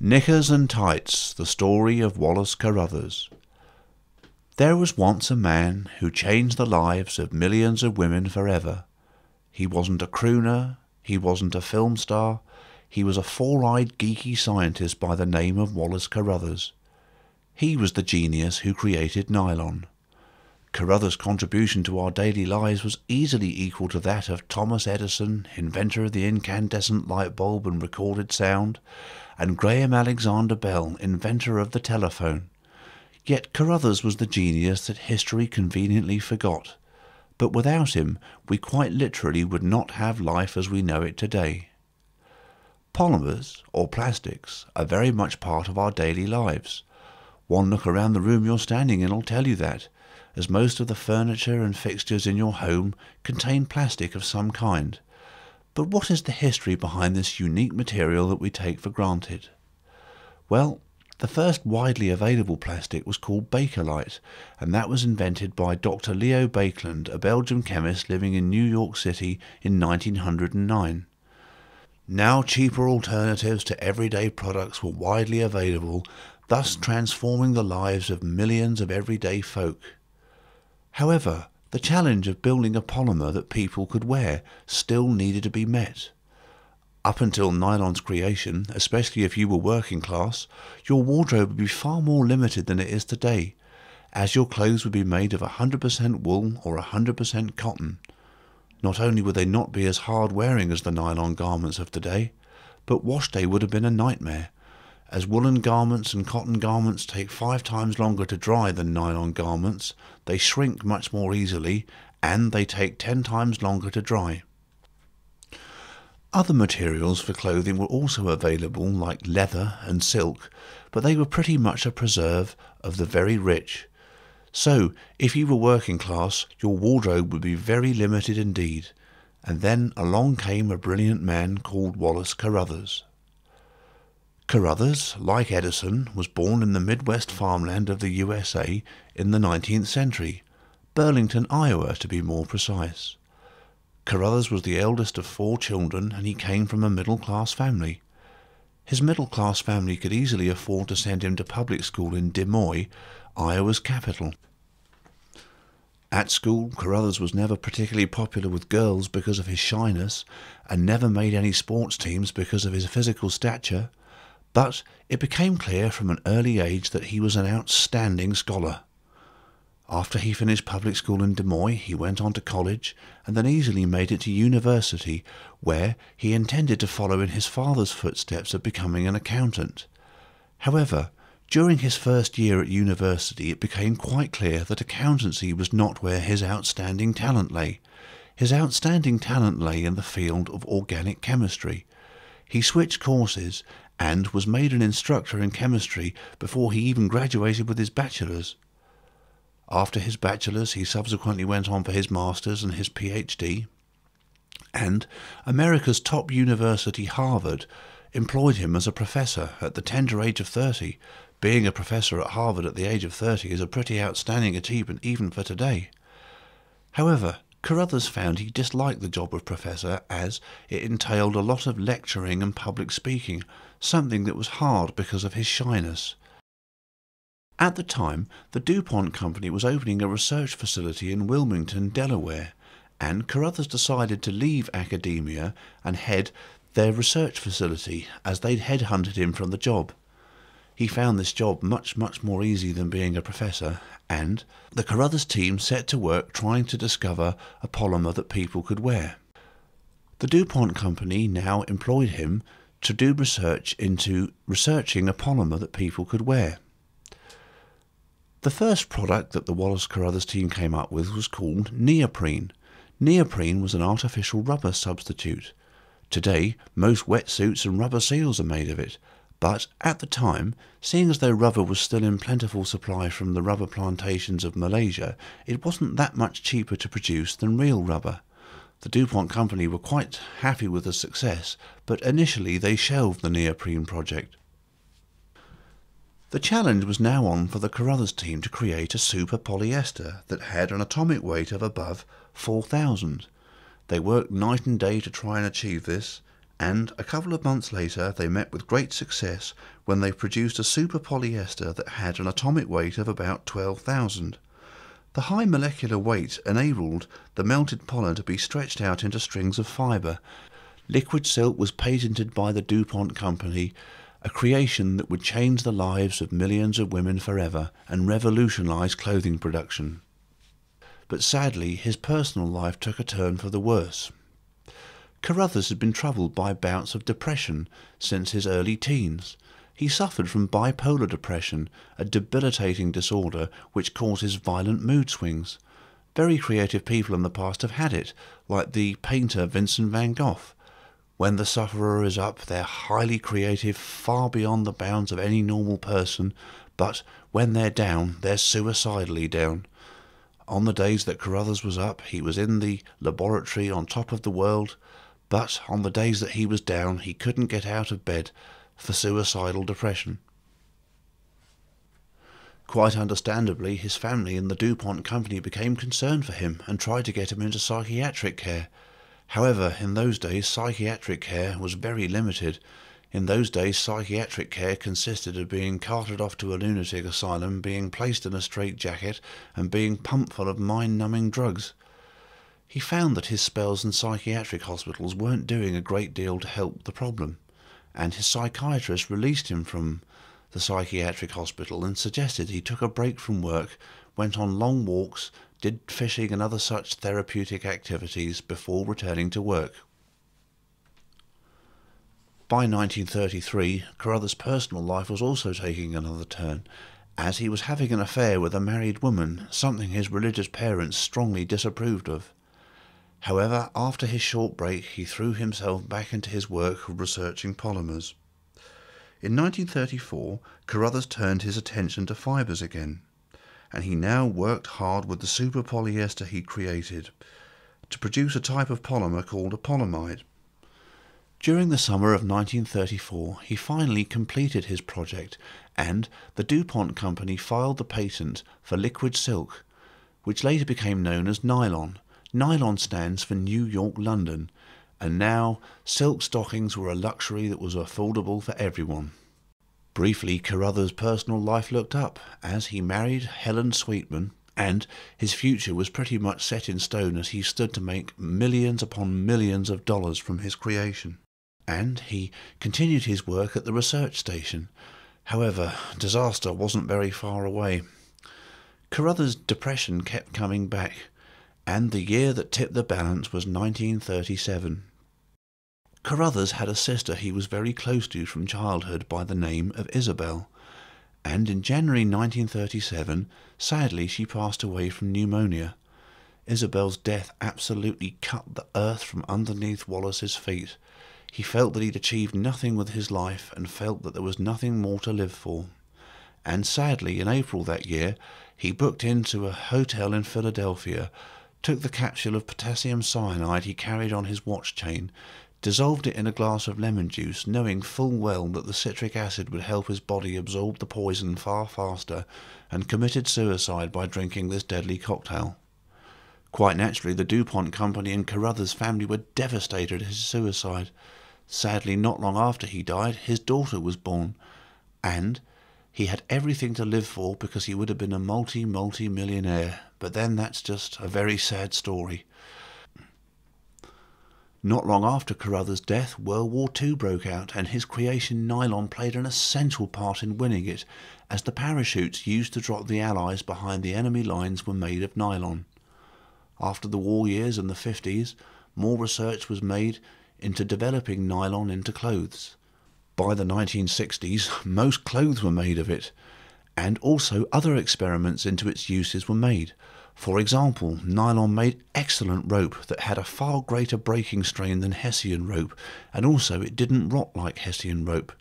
Knickers and Tights, the story of Wallace Carruthers. There was once a man who changed the lives of millions of women forever. He wasn't a crooner, he wasn't a film star, he was a four-eyed geeky scientist by the name of Wallace Carruthers. He was the genius who created nylon. Carruthers' contribution to our daily lives was easily equal to that of Thomas Edison, inventor of the incandescent light bulb and recorded sound, and Graham Alexander Bell, inventor of the telephone. Yet Carruthers was the genius that history conveniently forgot. But without him, we quite literally would not have life as we know it today. Polymers, or plastics, are very much part of our daily lives. One look around the room you're standing in will tell you that, as most of the furniture and fixtures in your home contain plastic of some kind. But what is the history behind this unique material that we take for granted? Well, the first widely available plastic was called Bakelite, and that was invented by Dr. Leo Baekeland, a Belgian chemist living in New York City in 1909. Now cheaper alternatives to everyday products were widely available, thus transforming the lives of millions of everyday folk. However, the challenge of building a polymer that people could wear still needed to be met. Up until nylon's creation, especially if you were working class, your wardrobe would be far more limited than it is today, as your clothes would be made of 100% wool or 100% cotton. Not only would they not be as hard-wearing as the nylon garments of today, but wash day would have been a nightmare, as woolen garments and cotton garments take 5 times longer to dry than nylon garments, they shrink much more easily, and they take 10 times longer to dry. Other materials for clothing were also available, like leather and silk, but they were pretty much a preserve of the very rich. So, if you were working class, your wardrobe would be very limited indeed. And then along came a brilliant man called Wallace Carruthers. Carruthers, like Edison, was born in the Midwest farmland of the USA in the 19th century, Burlington, Iowa to be more precise. Carruthers was the eldest of 4 children, and he came from a middle-class family. His middle-class family could easily afford to send him to public school in Des Moines, Iowa's capital. At school, Carruthers was never particularly popular with girls because of his shyness, and never made any sports teams because of his physical stature. But it became clear from an early age that he was an outstanding scholar. After he finished public school in Des Moines, he went on to college and then easily made it to university, where he intended to follow in his father's footsteps of becoming an accountant. However, during his first year at university, it became quite clear that accountancy was not where his outstanding talent lay. His outstanding talent lay in the field of organic chemistry. He switched courses and was made an instructor in chemistry before he even graduated with his bachelor's. After his bachelor's, he subsequently went on for his master's and his PhD, and America's top university, Harvard, employed him as a professor at the tender age of 30. Being a professor at Harvard at the age of 30 is a pretty outstanding achievement even for today. However, Carruthers found he disliked the job of professor, as it entailed a lot of lecturing and public speaking, something that was hard because of his shyness. At the time, the DuPont company was opening a research facility in Wilmington, Delaware, and Carruthers decided to leave academia and head their research facility, as they'd headhunted him from the job. He found this job much more easy than being a professor, and the Carruthers team set to work trying to discover a polymer that people could wear. The DuPont company now employed him to do research into researching a polymer that people could wear. The first product that the Wallace Carruthers team came up with was called neoprene. Neoprene was an artificial rubber substitute. Today, most wetsuits and rubber seals are made of it, but at the time, seeing as though rubber was still in plentiful supply from the rubber plantations of Malaysia, it wasn't that much cheaper to produce than real rubber. The DuPont company were quite happy with the success, but initially they shelved the neoprene project. The challenge was now on for the Carruthers team to create a super polyester that had an atomic weight of above 4,000. They worked night and day to try and achieve this, And a couple of months later they met with great success when they produced a super polyester that had an atomic weight of about 12,000. The high molecular weight enabled the melted pollen to be stretched out into strings of fibre. Liquid silk was patented by the DuPont company, a creation that would change the lives of millions of women forever and revolutionise clothing production. But sadly, his personal life took a turn for the worse. Carruthers had been troubled by bouts of depression since his early teens. He suffered from bipolar depression, a debilitating disorder which causes violent mood swings. Very creative people in the past have had it, like the painter Vincent van Gogh. When the sufferer is up, they're highly creative, far beyond the bounds of any normal person, but when they're down, they're suicidally down. On the days that Carruthers was up, he was in the laboratory on top of the world, but on the days that he was down, he couldn't get out of bed for suicidal depression. Quite understandably, his family and the DuPont company became concerned for him and tried to get him into psychiatric care. However, in those days, psychiatric care was very limited. In those days, psychiatric care consisted of being carted off to a lunatic asylum, being placed in a straitjacket, and being pumped full of mind-numbing drugs. He found that his spells in psychiatric hospitals weren't doing a great deal to help the problem, and his psychiatrist released him from the psychiatric hospital and suggested he took a break from work, went on long walks, did fishing and other such therapeutic activities before returning to work. By 1933, Carruthers' personal life was also taking another turn, as he was having an affair with a married woman, something his religious parents strongly disapproved of. However, after his short break, he threw himself back into his work of researching polymers. In 1934, Carruthers turned his attention to fibres again, and he now worked hard with the super polyester he created to produce a type of polymer called a polyamide. During the summer of 1934, he finally completed his project, and the DuPont company filed the patent for liquid silk, which later became known as nylon. Nylon stands for New York, London, and now silk stockings were a luxury that was affordable for everyone. Briefly, Carruthers' personal life looked up as he married Helen Sweetman, and his future was pretty much set in stone as he stood to make millions upon millions of dollars from his creation. And he continued his work at the research station. However, disaster wasn't very far away. Carruthers' depression kept coming back, and the year that tipped the balance was 1937. Carruthers had a sister he was very close to from childhood by the name of Isabel, and in January 1937, sadly, she passed away from pneumonia. Isabel's death absolutely cut the earth from underneath Wallace's feet. He felt that he'd achieved nothing with his life and felt that there was nothing more to live for. And sadly, in April that year, he booked into a hotel in Philadelphia, took the capsule of potassium cyanide he carried on his watch chain, dissolved it in a glass of lemon juice, knowing full well that the citric acid would help his body absorb the poison far faster, and committed suicide by drinking this deadly cocktail. Quite naturally, the DuPont company and Carruthers' family were devastated at his suicide. Sadly, not long after he died, his daughter was born, and he had everything to live for because he would have been a multi-millionaire, but then that's just a very sad story. Not long after Carruthers' death, World War II broke out, and his creation nylon played an essential part in winning it, as the parachutes used to drop the Allies behind the enemy lines were made of nylon. After the war years in the 50s, more research was made into developing nylon into clothes. By the 1960s, most clothes were made of it, and also other experiments into its uses were made. For example, nylon made excellent rope that had a far greater breaking strain than Hessian rope, and also it didn't rot like Hessian rope.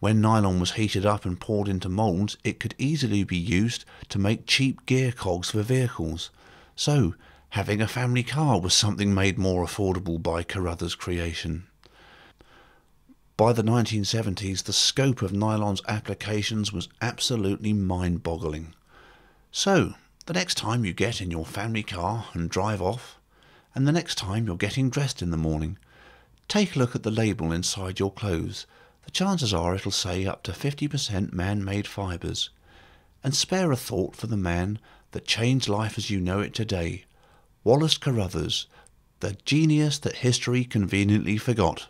When nylon was heated up and poured into moulds, it could easily be used to make cheap gear cogs for vehicles. So, having a family car was something made more affordable by Carruthers' creation. By the 1970s, the scope of nylon's applications was absolutely mind-boggling. So, the next time you get in your family car and drive off, and the next time you're getting dressed in the morning, Take a look at the label inside your clothes. The chances are it'll say up to 50% man-made fibres. And spare a thought for the man that changed life as you know it today, Wallace Carruthers, the genius that history conveniently forgot.